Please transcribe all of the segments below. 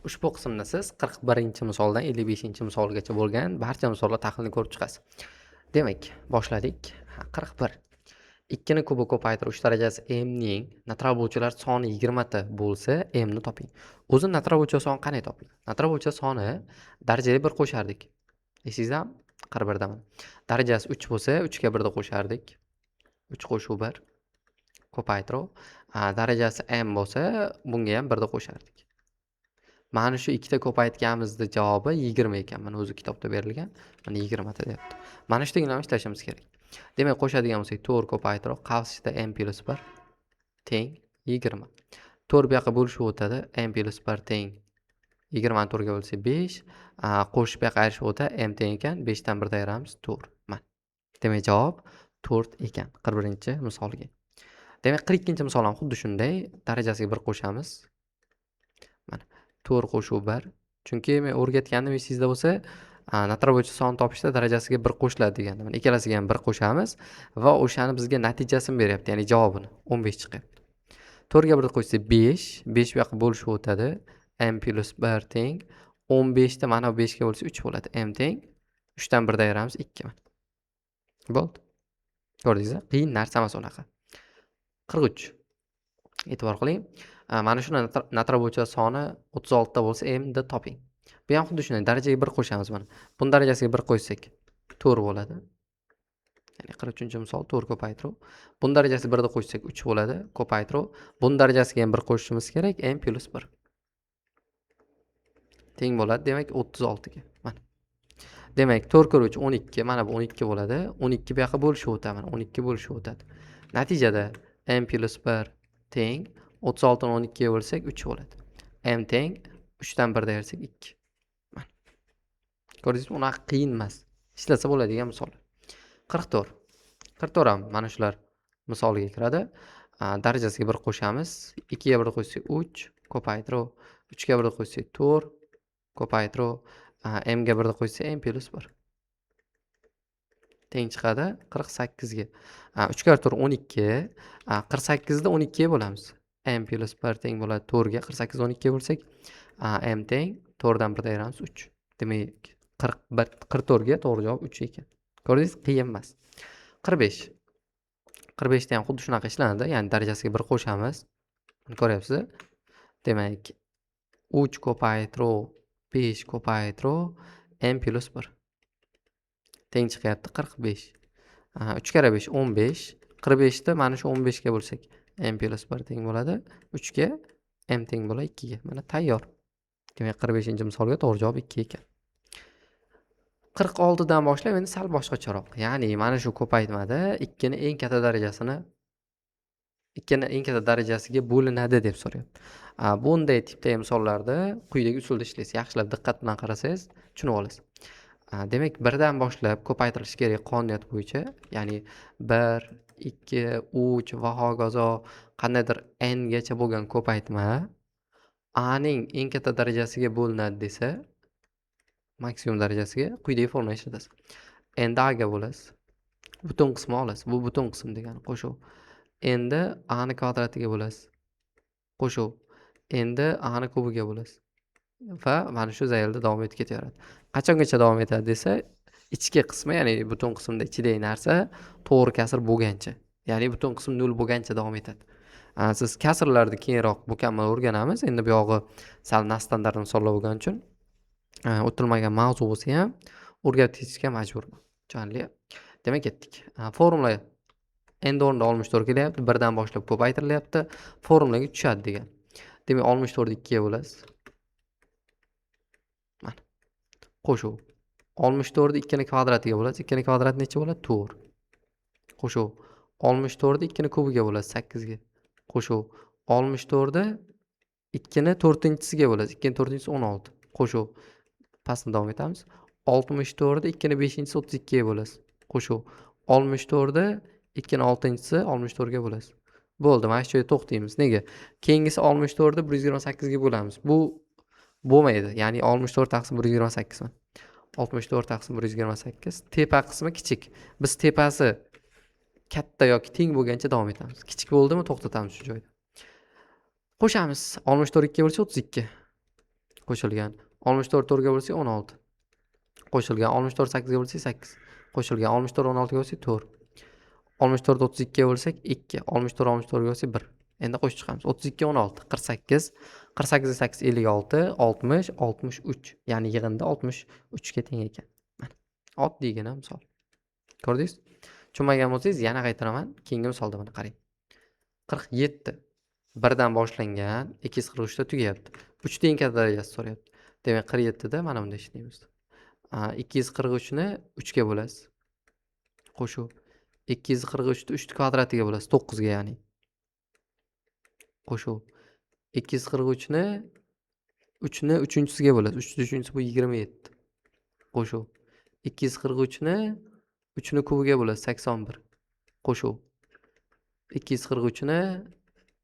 Ushbu qismda siz 41-misoldan 55-misolgacha bo'lgan barcha misollar tahlilini ko'rib chiqasiz. Demak, boshladik. 41. 2 ni kubi ko'paytirib 3 darajasi m ning natural bo'luvchilar soni 20 ta bo'lsa, m ni toping. O'zi natural bo'luvchi son qanday toping? Natural bo'luvchi soni darajaga 1 qo'shardik. Esingizda 41 daman. Darajasi 3 bo'lsa, 3 ga 1 ni qo'shardik. 3 qo'shuv 1 ko'paytirib, darajasi m bo'lsa, bunga ham 1 ni qo'shardik. Mana shu ikkita ko'paytganimizning javobi 20 ekan. Mana o'zi kitobda berilgan. Mana 20 ta deyapti. Mana shu tenglamani ishlashimiz kerak. Demak, qo'shadigan bo'lsak 4 ko'paytirib, qavs ichida m plus 1 teng 20. 4 bu yoqqa bo'lishib o'tadi. M plus 1 teng 20 ni 4 ga bo'lsak 5. Qo'shib bu yoqqa ayirishib o'tadi. M teng ekan. 5 dan 1 ayiramiz 4. Mana. Demak, javob 4 ekan 41-misolga. Demak, 42-misol ham xuddi shunday. Darajasiga 1 qo'shamiz. Mana 4 qo'shuv 1. Chunki men o'rgatganim esingizda bo'lsa, natural bo'luvchi son topishda darajasiga 1 qo'shiladi degandim. Mana ikkalasiga ham 1 qo'shamiz va o'shani bizga natijasini beryapti, ya'ni javobini 15 chiqyapti. 4 ga 1 qo'shsak 5, 5 bu yoqqa bo'lishib o'tadi. M plus 1 teng 15 da mana 5 ga bo'lsa 3 bo'ladi. M teng 3 dan 1 ayiramiz 2 mana. Bo'ldi. Ko'rdingizmi? Qiyin narsa emas unaqa. 43. E'tibor qiling. Mana shu natural bo'luvchilar soni 36 ta bo'lsa, m ni toping. Bu ham xuddi shunday. Darajaga 1 qo'shamiz mana. Buni darajasiga 1 qo'shsak 4 bo'ladi. Ya'ni 43-misol 4 ko'paytirib. Buni darajasiga 1 ni qo'shsak 3 bo'ladi, ko'paytirib. Buni darajasiga ham 1 qo'shishimiz kerak, m plus 1. Teng bo'ladi, demak 36 ga. Mana. Demak, 4 kir 3 12, mana bu 12 bo'ladi. 12 bu yoqqa bo'lishib o'tadi, mana 12 bo'lishib o'tadi. Natijada m plus 1 teng 36 ni 12 ga bo'lsak 3 bo'ladi. M teng 3 dan 1 ayirsak 2. Mana. Ko'rdingizmi? Unaqa qiyin emas. Ishlasa bo'ladigan misollar. 44. 44 ham mana shular misoliga kiradi. Darajasiga 1 qo'shamiz. 2 ga 1 qo'shsak 3, ko'paytirib. 3 ga 1 qo'shsak 4, ko'paytirib. M ga 1 qo'shsak m plus 1. Teng chiqadi 48 ga. 3 ga 4 12. 48 da 12 ga bo'lamiz. M plus 1 teng bo'ladi 4 ga. 48 12 ga bo'lsak, m teng 4 dan 1 ayiramiz 3. Demak, 44 ga to'g'ri javob 3 ekan. Ko'rdingiz, qiyin emas. 45. 45 da ham xuddi shunaqa ishlanadi. Ya'ni darajasiga 1 qo'shamiz. Buni ko'ryapsiz. Demak, 3 ko'paytirib 5 ko'paytirib m plus 1 teng chiqyapti 45. 3 kara 5 15. 45 da mana shu 15 ga bo'lsak m plus 1 teng bo'ladi. 3 ga m teng bo'ladi 2 ga. Mana tayyor. Demak, 45-misolga to'g'ri javob 2 ekan. 46 dan boshlab endi sal boshqacharoq. Ya'ni mana shu ko'paytmada 2 ni eng katta darajasiga bo'linadi deb so'rayapti. Bunday tipdagi misollarda quyidagi usulda ishlaysiz. Yaxshilab diqqat bilan qarasangiz tushunib olasiz. Demak, 1 dan boshlab ko'paytirilishi kerak qonuniyat bo'yicha. Ya'ni 1, 2, 3 va hokazo qandaydir n gacha bo'lgan ko'paytma a ning eng katta darajasiga bo'linadi desa, maksimum darajasiga quyidagi formulani ishlatasiz. Endi a ga bo'lasiz. Butun qismini olasiz. Bu butun qism degani qo'shuv. Endi a ni kvadratiga bo'lasiz. Qo'shuv. Endi a ni kubiga bo'lasiz. Va mana shu zaylda davom etib ketaveradi. Qachongacha davom etadi desa, ichki qismi, ya'ni butun qismda ichidagi narsa to'g'ri kasr bo'lgancha, ya'ni butun qism 0 bo'lgancha davom etadi. Siz kasrlarni keyinroq mukammal o'rganamiz. Endi bu yog'i sal nostandart misollar bo'lgani uchun o'tilmagan mavzu bo'lsa ham o'rgatib ketishga majburman. Tushunarli? Demak, ketdik. Formula endi o'rnida 64 kelyapti. 1 dan boshlab ko'paytirilyapti. Formulaga tushadi degan. Demak, 64 ni 2 ga bo'lasiz. Mana. Qo'shuv. 64 ni 2 ni kvadratiga bo'lasiz. 2 ni kvadrati necha bo'ladi? 4. Qo'shuv. 64 ni 2 ni kubiga bo'lasiz. 8 ga. Qo'shuv. 64 ni 2 ni 4-chisiga bo'lasiz. 2 ni 4-chisi 16. Qo'shuv. Pastni davom etamiz. 64 ni 2 ni 5-chisi 32 ga bo'lasiz. Qo'shuv. 64 ni 2 ni 6-chisi 64 ga bo'lasiz. Bo'ldi, mana shu yerda to'xtaymiz. Nega? Keyingisi 64 ni 128 ga bo'lamiz. Bu bo'lmaydi. Ya'ni 64 taqsim 128 mi? 64 taqsim 128. Tepa qismi kichik. Biz tepasi katta yoki teng bo'lgancha davom etamiz. Kichik bo'ldimi to'xtatamiz shu joyda. Qo'shamiz. 64 2 bo'lsa 32. qo'shilgan 64 4 ga bo'lsak 16. Qo'shilgan 64 8 ga bo'lsak 8. Qo'shilgan 64 16 ga bo'lsak 4. 64 32 ga bo'lsak 2. 64 64 ga bo'lsak 1. Endi qo'shib chiqamiz. 32 16 48. 48 ga 8 56 60 63. Ya'ni yig'inda 63 ga teng ekan. Mana oddiygina misol. Ko'rdingiz? Tushunmagan bo'lsangiz yana qaytaraman. Keyingi misolda mana qarang. 47 1dan boshlangan 243 da tugayapti. 3 da eng katta darajasi so'rayapti. Demak 47 da mana bunday ishlaymiz. 243 ni 3 ga bo'lasiz. Qo'shuv 243 ni 3 kvadratiga bo'lasiz. 9 ga ya'ni. Qo'shuv 243 ni 3 ni 3-siga bo'lasiz. 3 ni 3-si bu 27. Qo'shuv 243 ni 3 ni kubiga bo'lasiz. 81. Qo'shuv 243 ni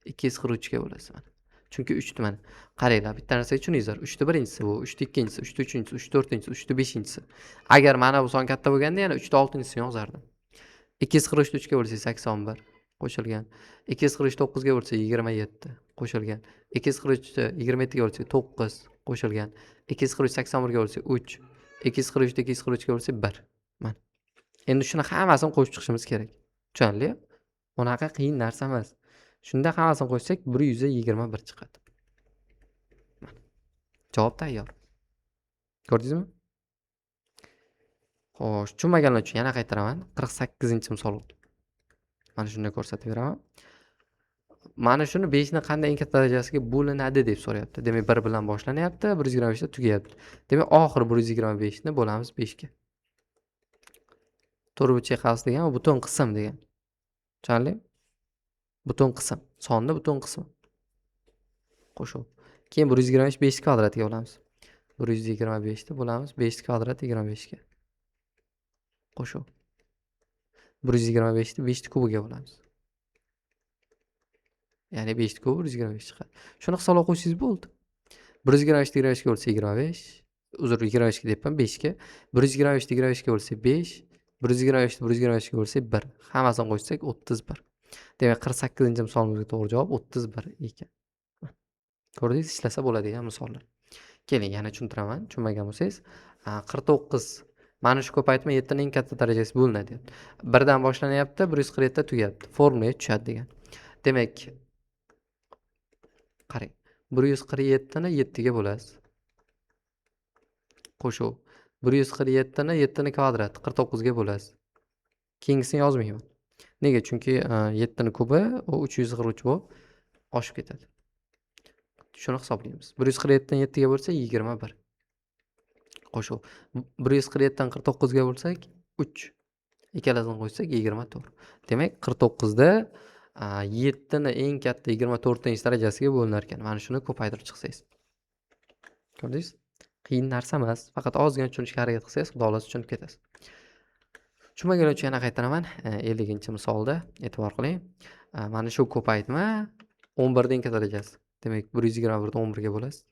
243 ga bo'lasiz mana. Chunki 3 ni mana. Qaranglar, bitta narsaga tushuningizlar. 3 ni birinchisi bu, 3 ni ikkinchisi, 3 ni uchinchisi, 3 ni to'rtinchisi, 3 ni beshinchisi. Agar mana bu son katta bo'lganda yana 3 ni oltinchisini yozardim. 243 ni 3 ga bo'lsak 81 qo'shilgan. 243 9 ga bo'lsa 27 qo'shilgan. 243 27 ga bo'lsa 9 qo'shilgan. 243 81 ga bo'lsa 3. 243 243 ga bo'lsa 1. Mana. Endi shuni hammasini qo'shib chiqishimiz kerak. Tushunarli? Unaqa qiyin narsa emas. Shunda hammasini qo'shsak 121 chiqadi. Mana. Javob tayyor. Ko'rdingizmi? Xo'sh, tushunmaganlar uchun yana qaytaraman. 48-misol. Mana shunday ko'rsatib beraman. Mana shuni 5 ni qanday eng katta darajasiga bo'linadi deb so'rayapti. Demak 1 bilan boshlanyapti, 125 da tugayapti. Demak oxiri 125 ni bo'lamiz 5 ga. Turbuchi qavs degan u butun qism degan. Tushunarli? Butun qism. Sonni butun qismi. Qo'shuv. Keyin 125 5 kvadratiga bo'lamiz. 125 ni bo'lamiz 5 kvadrat 25 ga. Qo'shuv. 125 ni 5 ni kubiga bo'lamiz. Ya'ni 5 ni kubi 125 chiqadi. Shuni hisoblab qo'ysangiz bo'ldi. 125 25 ga bo'lsa 25. Uzr, 25 ga deyapman 5 ga. 125 25 ga bo'lsa 5. 125 125 ga bo'lsa 1. Hammasini qo'shsak 31. Demak 48-misolimizga to'g'ri javob 31 ekan. Ko'rdingiz, ishlasa bo'ladigan misollar. Keling, yana tushuntiraman. Tushunmagan bo'lsangiz, 49 mana shu ko'paytma 7 ning eng katta darajasi bo'linadi deyapti. 1 dan boshlanyapti, 147 da tugayapti. Formulaga tushadi degan. Demak, qarang. 147 ni 7 ga bo'lasiz. Qo'shuv 147 ni 7 ni kvadrat 49 ga bo'lasiz. Keyingisini yozmayman. Nega? Chunki 7 ni kubi u 343 bo'lib oshib ketadi. Shuni hisoblaymiz. 147 dan 7 ga bo'lsa 21. Qo'shuv 147 dan 49 ga bo'lsak 3. Ikkalasini qo'shsak 24. Demak 49 da 7 ni eng katta 24-darajasiga bo'linar ekan. Mana shuni ko'paytirib chiqsangiz. Ko'rdingiz? Qiyin narsa emas. Faqat ozgina tushunishga harakat qilsangiz, xudo xohlasa tushunib ketasiz. Tushunmaganlar uchun yana qaytaraman. 50-misolda e'tibor qiling. Mana shu ko'paytma 11 ning katta darajasi. Demak 121 dan 11 ga bo'lasiz.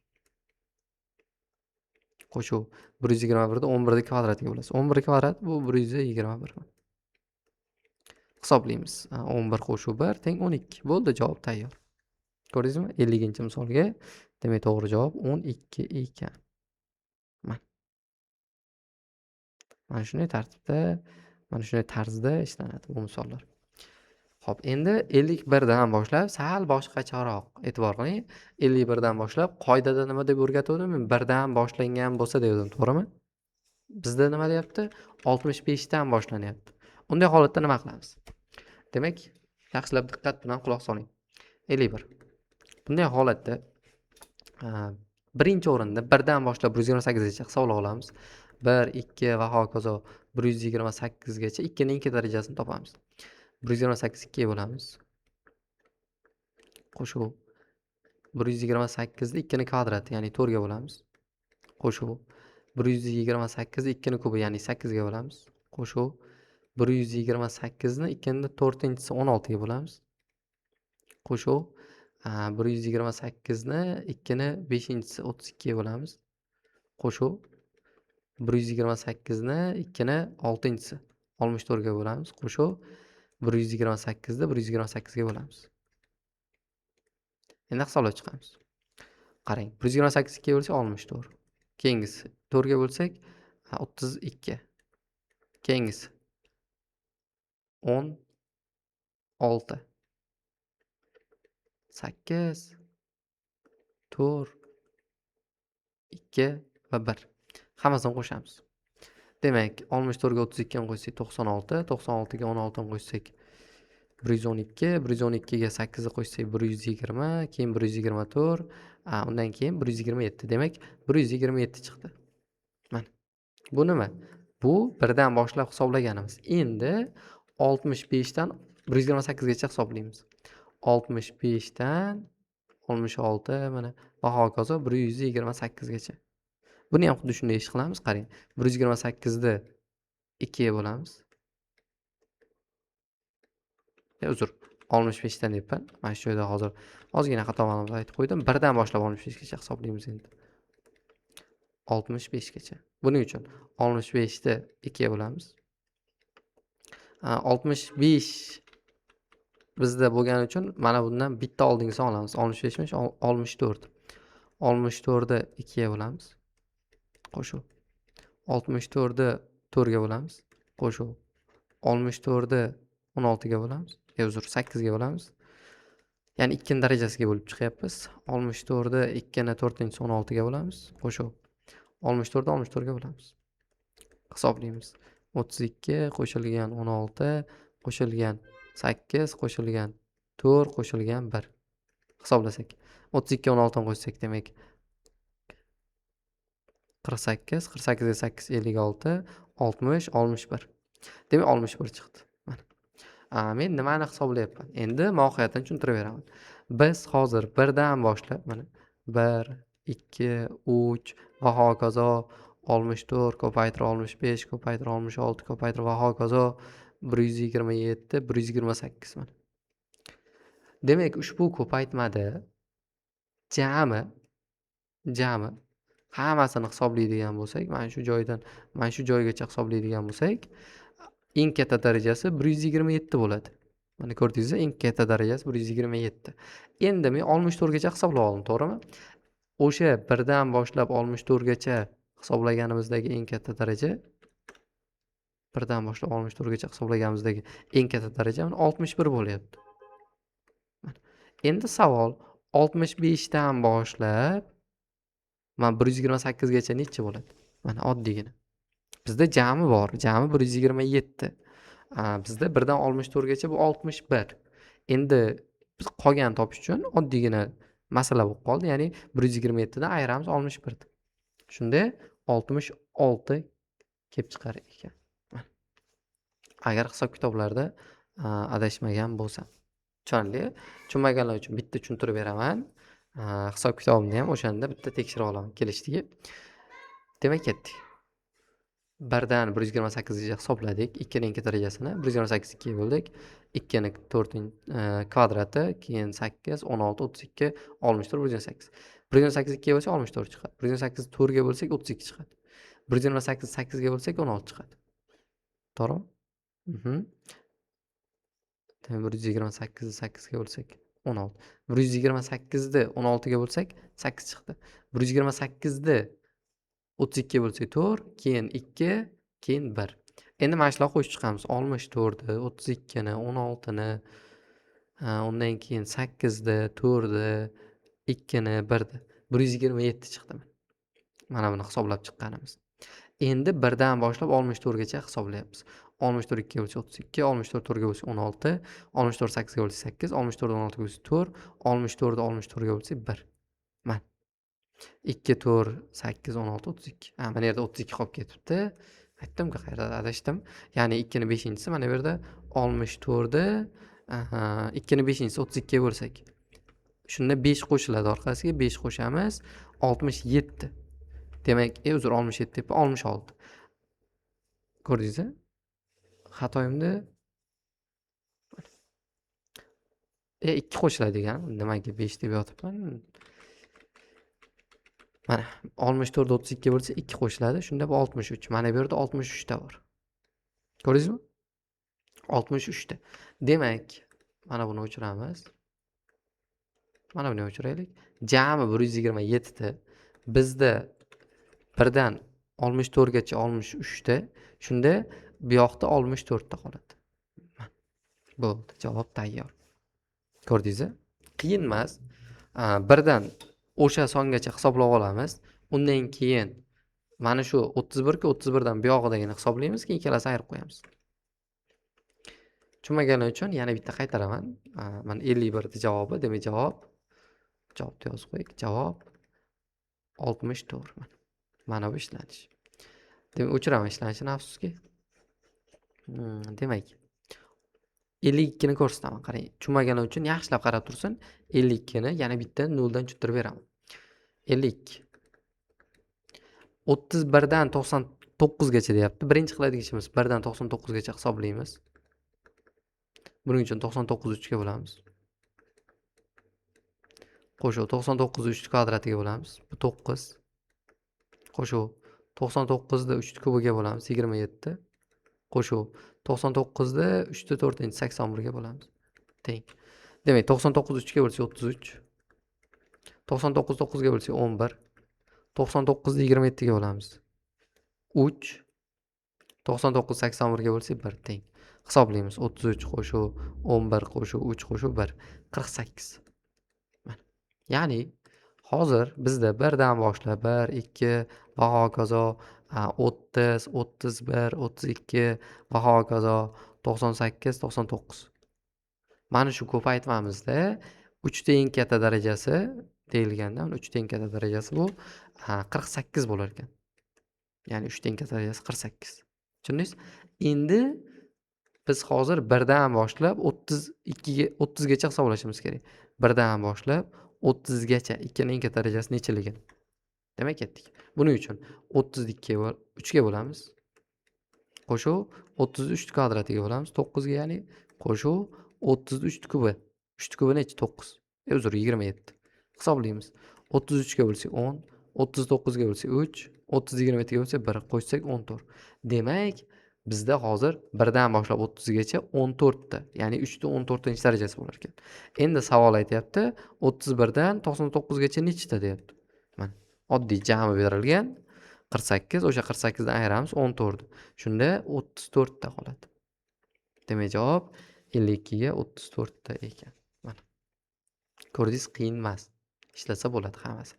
Qo'shuv 121 dan 11 ning kvadratiga bo'lasiz. 11 kvadrat bu 121. Hisoblaymiz. 11 qo'shuv 1 teng 12. Bo'ldi, javob tayyor. Ko'rdingizmi? 50-misolga demak to'g'ri javob 12 ekan. Mana shunday tartibda, mana shunday tarzda ishlanadi bu misollar. Xo'p, endi 51 dan boshlab sal boshqacharoq e'tibor qiling. 51 dan boshlab qoidada nima deb o'rgatdim? 1 dan boshlangan bo'lsa dedim, to'g'rimi? Bizda nima deyapti? 65 dan boshlanyapti. Unday holatda nima qilamiz? Demak, yaxshilab diqqat bilan quloq soling. 51. Bunday holatda birinchi o'rinda 1 dan boshlab 128 gacha hisoblab olamiz. 1, 2 va hokazo 128 gacha 2 ning 2 darajasini topamiz. 128 2 ga bo'lamiz. Qo'shuv 128 ni 2 ni kvadrati, ya'ni 4 ga bo'lamiz. Qo'shuv 128 ni 2 ni kubi, ya'ni 8 ga bo'lamiz. Qo'shuv 128 ni 2 ni 4-si 16 ga bo'lamiz. Qo'shuv 128 ni 2 ni 5-si 32 ga bo'lamiz. Qo'shuv 128 ni 2 ni 6-si 64 ga bo'lamiz. Qo'shuv 128 ni 128 ga bo'lamiz. Endi hisoblab chiqamiz. Qarang, 128 2 ga bo'lsak 64. Keyingisi 4 ga bo'lsak 32. Keyingisi 16, 8, 4, 2 va 1. Hammasini qo'shamiz. Demak, 64 ga 32 ni qo'ysak 96, 96 ga 16 ni qo'shsak 112, 112 ga 8 ni qo'shsak 120, keyin 124, undan keyin 127. Demak, 127 chiqdi. Mana. Bu nima? Bu birdan boshlab hisoblaganimiz. Endi 65 dan 128 gacha hisoblaymiz. 65 dan 66 mana va hokazo 128 gacha. Buni ham xuddi shunday ish qilamiz. Qarang, 128 ni 2 ga bo'lamiz. Uzr, 65 dan deyapman. Mana shu yerda hozir ozgina xato ma'lumot aytib qo'ydim. 1 dan boshlab 65 gacha hisoblaymiz endi. 65 gacha. Buning uchun 65 ni 2 ga bo'lamiz. 65 bizda bo'lgani uchun mana bundan bitta oldingisini olamiz. 65 mish 64. 64 ni 2 ga bo'lamiz. Qo'shuv. 64 ni 4 ga bo'lamiz. Qo'shuv. 64 ni 16 ga bo'lamiz. Uzr, 8 ga bo'lamiz. Ya'ni 2 ni darajasiga bo'lib chiqyapmiz. 64 ni 2 ni 4-inchisi 16 ga bo'lamiz. Qo'shuv. 64 ni 64 ga bo'lamiz. Hisoblaymiz. 32 qo'shilgan 16 qo'shilgan 8 qo'shilgan 4 qo'shilgan 1. Hisoblasak. 32 16 ni qo'shsak demak 48, 48 ga 8 56, 60, 61. Demak 61 chiqdi. Mana. Men nimani hisoblayapman? Endi mohiyatini tushuntiraman. Biz hozir 1 dan boshlab mana 1, 2, 3 va hokazo 64 ko'paytirib 65 ko'paytirib 66 ko'paytirib va hokazo 127, 128 mana. Demak, ushbu ko'paytmada jami hammasini hisoblaydigan bo'lsak, mana shu joydan mana shu joygacha hisoblaydigan bo'lsak, eng katta darajasi 127 bo'ladi. Mana ko'rdingizmi? Eng katta darajasi 127. Endi men 64 gacha hisoblab oldim, to'g'rimi? O'sha 1 dan boshlab 64 gacha hisoblaganimizdagi eng katta daraja 1 dan boshlab 64 gacha hisoblaganimizdagi eng katta daraja 61 bo'lyapti. Endi savol 65 dan boshlab mana 128 gacha necha bo'ladi? Mana oddiygina. Bizda jami bor. Jami 127. Bizda 1 dan 64 gacha bu 61. Endi biz qolgan topish uchun oddiygina masala bo'lib qoldi. Ya'ni 127 dan ayiramiz 61 ni. Shunda 66 kelib chiqar ekan. Agar hisob kitoblarda adashmagan bo'lsam. Tushunarli? Tushunmaganlar uchun bitta tushuntirib beraman. Hisob kitobimni ham o'shanda bitta tekshirib olaman kelishdiki. Demak, ketdik. 1 dan 128 gacha hisobladik. 2 ning 2 darajasini 128 2 ga bo'ldik. 2 ning 4 ning kvadrati, keyin 8, 16, 32, 64, 128. 128 2 ga bo'lsa 64 chiqadi. 128 4 ga bo'lsak 32 chiqadi. 128 8 ga bo'lsak 16 chiqadi. To'g'rimi? 128 8 ga bo'lsak 16. 128 ni 16 ga bo'lsak 8 chiqdi. 128 ni 32 ga bo'lsak 4, keyin 2, keyin 1. Endi mana shularni qo'shib chiqamiz. 64 ni, 32 ni, 16 ni, undan keyin 8 ni, 4 ni, 2 ni, 1 ni. 127 chiqdi. Mana buni hisoblab chiqqanimiz. Endi 1 dan boshlab 64 gacha hisoblayapmiz. 64 2 ga bo'lsa 32, 64 4 ga bo'lsa 16, 64 8 ga bo'lsa 8, 64 16 ga bo'lsa 4, 64 64 ga bo'lsa 1. Mana 2 4 8 16 32. Mana yerda 32 qolib ketibdi. Aytdim-ku, qayerda adashdim. Ya'ni 2 ni 5-inchisi mana bu yerda 64 ni 2 ni 5-inchisi 32 ga bo'lsak. Shunda 5 qo'shiladi orqasiga, 5 qo'shamiz 67. Demak, uzr 67 deb 66. Ko'rdingizmi? Xatoyimni 2 qo'shiladi ekan. Nimaga 5 deb yotibman? Mana 64 32 ga bo'lsa 2 qo'shiladi. Shunda bu 63. Mana bu yerda 63 ta bor. Ko'rdingizmi? 63 ta. Demak, mana buni o'chiramiz. Mana buni o'chiraylik. Jami 127 ta. Bizda 1 dan 64 gacha 63 ta. Shunda bu yoqda 64 ta qoladi. Bo'ldi, javob tayyor. Ko'rdingizmi? Qiyin emas. 1 dan o'sha songacha hisoblab olamiz. Undan keyin mana shu 31 ku 31 dan bu yog'idagini hisoblaymiz, keyin ikkalasini ayirib qo'yamiz. Tushunmagani uchun yana bitta qaytaraman. Mana 51 ni javobi, demak javobni yozib qo'ying. Javob 64. Mana bu ishlanish. Demak, o'chiraman ishlanishini, afsuski. Demak, 52 ni ko'rsataman, qarang. Tushunmagani uchun yaxshilab qarab tursin. 52 ni yana bitta 0 dan cho'ttirib beraman. 52. 31 dan 99 gacha deyapti. Birinchi qiladigan ishimiz 1 dan 99 gacha hisoblaymiz. Buning uchun 99 ni 3 ga bo'lamiz. Qo'shuv 99 ni 3 kvadratiga bo'lamiz. Bu 9. Qo'shuv 99 ni 3 kubiga bo'lamiz. 27. Qo'shuv 99 ni 3 ni 4 81 ga bo'lamiz. Teng. Demak, 99 3 ga bo'lsa 33. 99 9 ga bo'lsa 11. 99 ni 27 ga bo'lamiz. 3. 99 81 ga bo'lsa 1 teng. Hisoblaymiz. 33 qo'shuv 11 qo'shuv 3 qo'shuv 1 48. Mana. Ya'ni hozir bizda 1 dan boshlab 1 2 va hokazo 30 31 32 va hokazo 98 99. Mana shu ko'paytmamizda 3 ta eng katta darajasi deyilganda, 3 ta eng katta darajasi bu 48 bo'lar ekan. Ya'ni 3 ta eng katta darajasi 48. Tushundingiz? Endi biz hozir 1 dan boshlab 32 ga 30 gacha hisoblashimiz kerak. 1 dan boshlab 30 gacha 2 ning eng katta darajasi nechiligini. Demak, ketdik. Buning uchun 32 ga 3 ga bo'lamiz. Qo'shuv 33 kvadratiga bo'lamiz. 9 ga, ya'ni qo'shuv 33 kubi. 3 kubi nechi? 9. Uzr, 27. Hisoblaymiz. 33 ga bo'lsa 10, 39 ga bo'lsa 3, 30 27 ga bo'lsa 1 qo'shsak 14. Demak, bizda hozir 1 dan boshlab 30 gacha 14 ta, ya'ni 3 ta 14-darajasi bo'lar ekan. Endi savol aytyapti, 31 dan 99 gacha nechta deyapti. Mana, oddiy jami berilgan 48, o'sha 48 dan ayiramiz 14. Shunda 34 ta qoladi. Demak, javob 52 ga 34 ta ekan. Mana. Ko'rdingiz, qiyin emas. Ishlasa bo'ladi hammasi.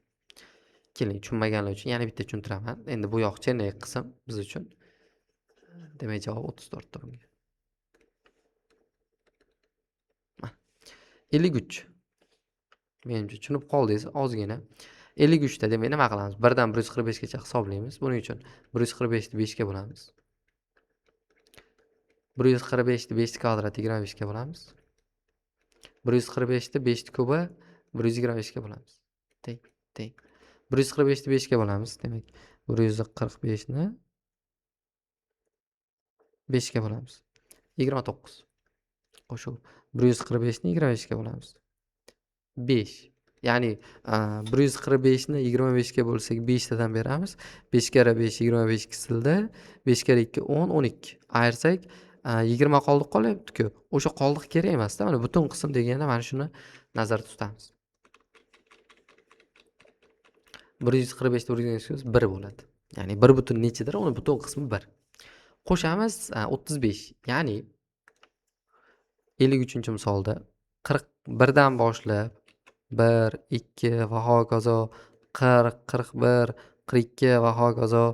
Keling, tushunmaganlar uchun yana bitta tushuntiraman. Endi bu yoq chenay qism biz uchun. Demak, javob 34 ta bunga. 53. Menimcha tushunib qoldingiz ozgina. 53 ta demak nima qilamiz? 1 dan 145 gacha hisoblaymiz. Buning uchun 145 ni 5 ga bo'lamiz. 145 ni 5 kvadrat 25 ga bo'lamiz. 145 ni 5 kubi 125 ga bo'lamiz. Teng. 145 ni 5 ga bo'lamiz. Demak, 145 ni 5 ga bo'lamiz. 29. Qo'shuv 145 ni 25 ga bo'lamiz. 5. Ya'ni 145 ni 25 ga bo'lsak 5 tadan beramiz. 5 kara 5 25 kisildi. 5 kara 2 10 12. Ayirsak 20 qoldiq qolyapti-ku. O'sha qoldiq kerak emas-da. Mana butun qism deganda mana shuni nazarda tutamiz. 145 1 bo'ladi. Ya'ni 1 butun nechidir? Uni butun qismi 1. Qo'shamiz 35. Ya'ni 53-misolda 41 dan boshlab 1 2 va hokazo 40 41 42 va hokazo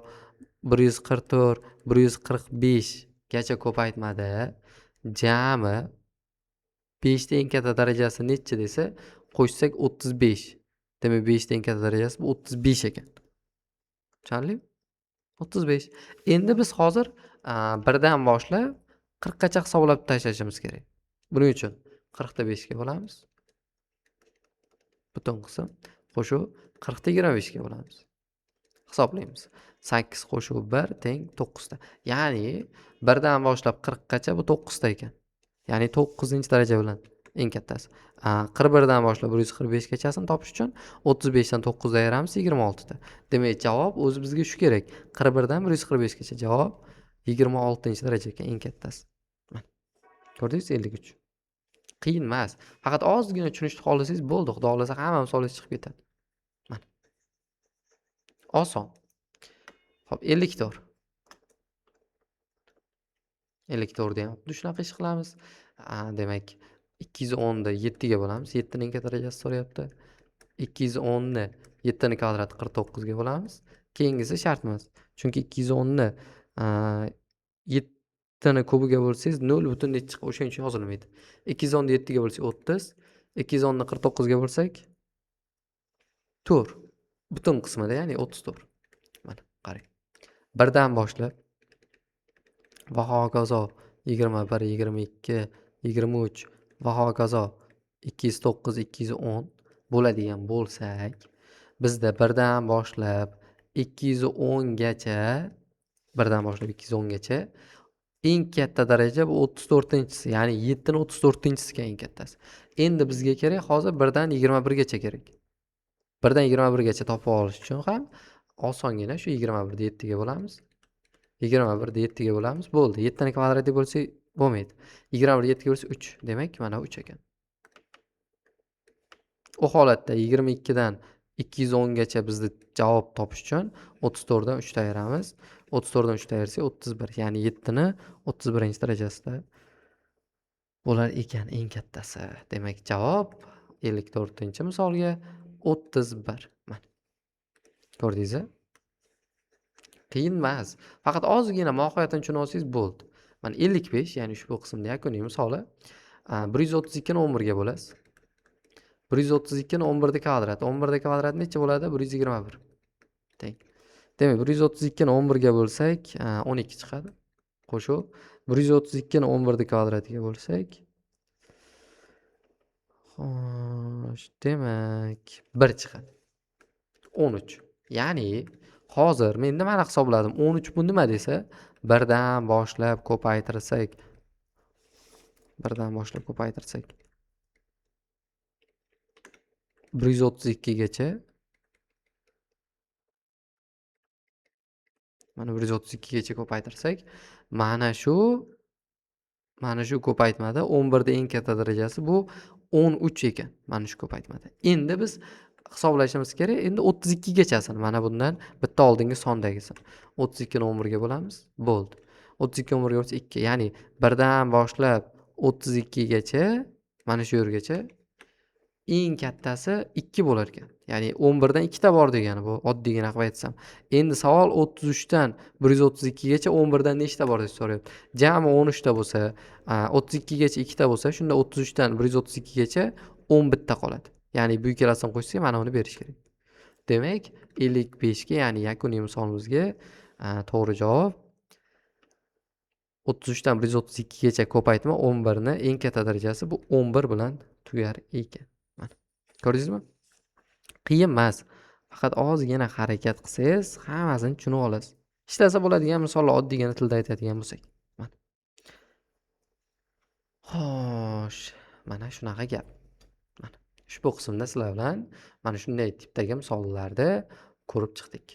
144 145 gacha ko'paytmada jami 5 ta eng katta darajasi nechi desa, qo'shsak 35. Demak, 5 ta eng katta darajasi bu 35 ekan. Tushunarlimi? 35. Endi biz hozir 1 dan boshlab 40 gacha hisoblab tashlashimiz kerak. Buning uchun 40 ta 5 ga bo'lamiz. Butun qism. Qo'shuv 40 ta 25 ga bo'lamiz. Hisoblaymiz. 8 qo'shuv 1 teng 9 ta. Ya'ni 1 dan boshlab 40 gacha bu 9 ta ekan. Ya'ni 9-daraja bilan eng kattasi. 41 dan boshlab 145 gachasini topish uchun 35 dan 9 ni ayiramiz 26 ta. Demak, javob o'zi bizga shu kerak. 41 dan 145 gacha javob 26-daraja ekan, eng kattasi. Ko'rdingiz, 53. Qiyin emas. Faqat ozgina tushunishni xohlasangiz bo'ldi. Xudo xolasa hamma misolingiz chiqib ketadi. Mana, oson. Xo'p, 50 tor. 50 torni ham xuddi shunaqa ish qilamiz. Demak, 210 ni 7 ga bo'lamiz. 7 ning darajasi so'rayapti. 210 ni 7 ni kvadrati 49 ga bo'lamiz. Keyingisi shart emas. Chunki 210 ni 7 ni kubiga bo'lsangiz 0 butun nechi chiqib o'shaning uchun yozilmaydi. 210 ni 7 ga bo'lsak 30, 210 ni 49 ga bo'lsak 4. Butun qismida, ya'ni 34. Mana qarang. 1 dan boshlab va hokazo 21, 22, 23 va hokazo 209, 210 bo'ladigan bo'lsak, bizda 1 dan boshlab 210 gacha 1 dan boshlab 210 gacha eng katta daraja bu 34-si, ya'ni 7 ning 34-si eng kattasi. Endi bizga kerak hozir 1 dan 21 gacha kerak. 1 dan 21 gacha topib olish uchun ham osongina shu 21 ni 7 ga bo'lamiz. 21 ni 7 ga bo'lamiz. Bo'ldi. 7 ni kvadrati bo'lsa bo'lmaydi. 21 ni 7 ga bo'lsa 3. Demak, mana 3 ekan. U holatda 22 dan 210 gacha bizni javob topish uchun 34 dan 3 ta ayiramiz. 34 dan 3 ta ayirsak 31. Ya'ni 7 ni 31-darajasida bo'lar ekan eng kattasi. Demak, javob 54-misolga 31. Mana. Ko'rdingizmi? Qiyin emas. Faqat ozgina mohiyatini tushuna olsangiz bo'ldi. Mana 55, ya'ni ushbu qismda yakuniy misoli 132 ni 11 ga bo'lasiz. 132 ni 11 ni kvadrat. 11 ni kvadrat necha bo'ladi? 121. Teng. Demak, 132 ni 11 ga bo'lsak 12 chiqadi. Qo'shuv 132 ni 11 ni kvadratiga bo'lsak, xo'sh, demak 1 chiqadi. 13. Ya'ni hozir men nimani hisobladim? 13 bu nima desa, 1 dan boshlab ko'paytirsak 132 gacha, mana 132 gacha ko'paytirsak, mana shu ko'paytmada 11 da eng katta darajasi bu 13 ekan. Mana shu ko'paytmada. Endi biz hisoblashimiz kerak. Endi 32 gachasini mana bundan bitta oldingi sondagisini. 32 ni 11 ga bo'lamiz. Bo'ldi. 32 ni 11 ga bo'lsa 2. Ya'ni 1 dan boshlab 32 gacha, mana shu yergacha eng kattasi 2 bo'lar ekan. Ya'ni 11 dan 2 ta bor degani bu, oddiygina qilib aytsam. Endi savol 33 dan 132 gacha 11 dan nechta bor deb so'rayapti. Jami 13 ta bo'lsa, 32 gacha 2 ta bo'lsa, shunda 33 dan 132 gacha 11 ta qoladi. Ya'ni bu ikkalasini qo'shsak mana uni berish kerak. Demak, 55 ga, ya'ni yakuniy misolimizga to'g'ri javob 33 dan 132 gacha ko'paytma 11 ni eng katta darajasi bu 11 bilan tugar ekan. Mana. Ko'rdingizmi? Qiyin emas. Faqat ozgina harakat qilsangiz, hammasini tushunib olasiz. Ishlasa bo'ladigan misollar oddiygina tilda aytadigan bo'lsak. Mana. Xo'sh, mana shunaqa gap. Mana ushbu qismda sizlar bilan mana shunday tipdagi misollarni ko'rib chiqdik.